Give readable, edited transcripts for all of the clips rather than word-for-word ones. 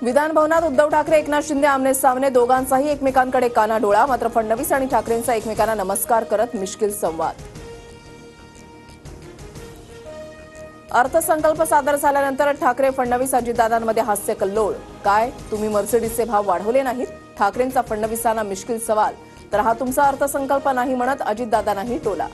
विधान भवनात उद्धव ठाकरे एकनाथ शिंदे आमने सामने, दोघांचाही एकमेकांकडे कानाडोळा. मात्र फडणवीस आणि ठाकरेंचा एकमेकांना नमस्कार करत मिश्किल संवाद. अर्थसंकल्प सादर झाल्यानंतर ठाकरे फडणवीस अजितदादांमध्ये हास्य कल्लोळ. काय तुम्ही मर्सिडीजचे भाव वाढवले नाहीत? ठाकरेंचा फडणवीसांना मिश्किल सवाल. तर हा तुमचा अर्थसंकल्प नाही म्हणत अजितदादांनाही टोला.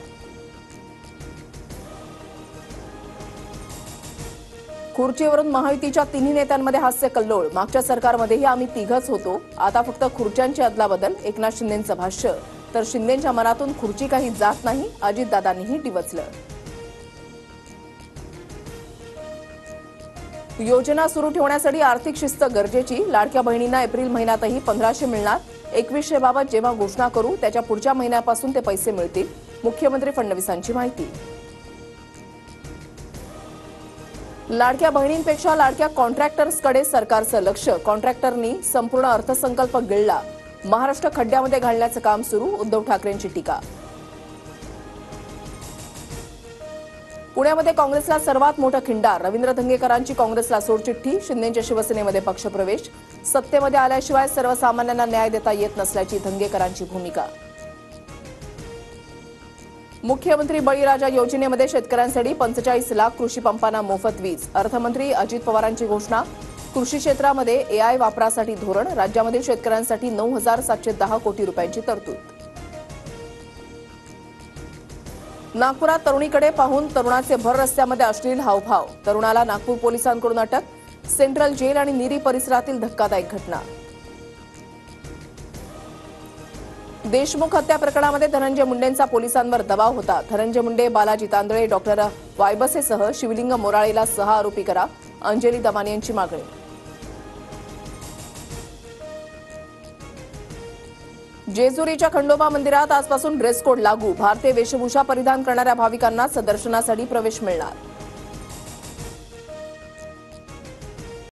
खुर्चीवरून महायुतीच्या तिन्ही नेत्यांमध्ये हास्य कल्लोळ. मागच्या सरकारमध्येही आम्ही तिघच होतो, आता फक्त खुर्च्यांची अदलाबदल. एकनाथ शिंदेंचं भाष्य. तर शिंदेंच्या मनातून खुर्ची काही जात नाही, अजितदादांनीही डिवचलं. योजना सुरू ठेवण्यासाठी आर्थिक शिस्त गरजेची. लाडक्या बहिणींना एप्रिल महिन्यातही 1500 मिळणार. 2100 बाबत जेव्हा घोषणा करू त्याच्या पुढच्या महिन्यापासून ते पैसे मिळतील. मुख्यमंत्री फडणवीसांची माहिती. लाडक्या बहिणींपेक्षा लाडक्या कॉन्ट्रॅक्टर्सकडे सरकारचं लक्ष. कॉन्ट्रॅक्टरनी संपूर्ण अर्थसंकल्प गिळला. महाराष्ट्र खड्ड्यामध्ये घालण्याचं काम सुरू. उद्धव ठाकरेंची टीका. पुण्यामध्ये काँग्रेसला सर्वात मोठं खिंडार. रवींद्र धंगेकरांची काँग्रेसला सोडचिठ्ठी. शिंदेंच्या शिवसेनेमध्ये पक्षप्रवेश. सत्तेमध्ये आल्याशिवाय सर्वसामान्यांना न्याय देता येत नसल्याची धंगेकरांची भूमिका. मुख्यमंत्री बळीराजा योजनेमध्ये शेतकऱ्यांसाठी 45 लाख कृषी पंपांना मोफत वीज. अर्थमंत्री अजित पवारांची घोषणा. कृषी क्षेत्रामध्ये एआय वापरासाठी धोरण. राज्यामधील शेतकऱ्यांसाठी 9,710 कोटी रुपयांची तरतूद. नागपुरात तरुणीकडे पाहून तरुणाचे भर रस्त्यामध्ये अश्लील हावभाव. तरुणाला नागपूर पोलिसांकडून अटक. सेंट्रल जेल आणि निरी परिसरातील धक्कादायक घटना. देशमुख हत्या प्रकरणामध्ये धनंजय मुंडेंचा पोलिसांवर दबाव होता. धनंजय मुंडे, बालाजी तांदळे, डॉक्टर वायबसेसह शिवलिंग मोराळेला 6 आरोपी करा. अंजली दमानी यांची मागणी. जेजुरीच्या खंडोबा मंदिरात आजपासून ड्रेस कोड लागू. भारतीय वेशभूषा परिधान करणाऱ्या भाविकांना दर्शनासाठी प्रवेश मिळणार.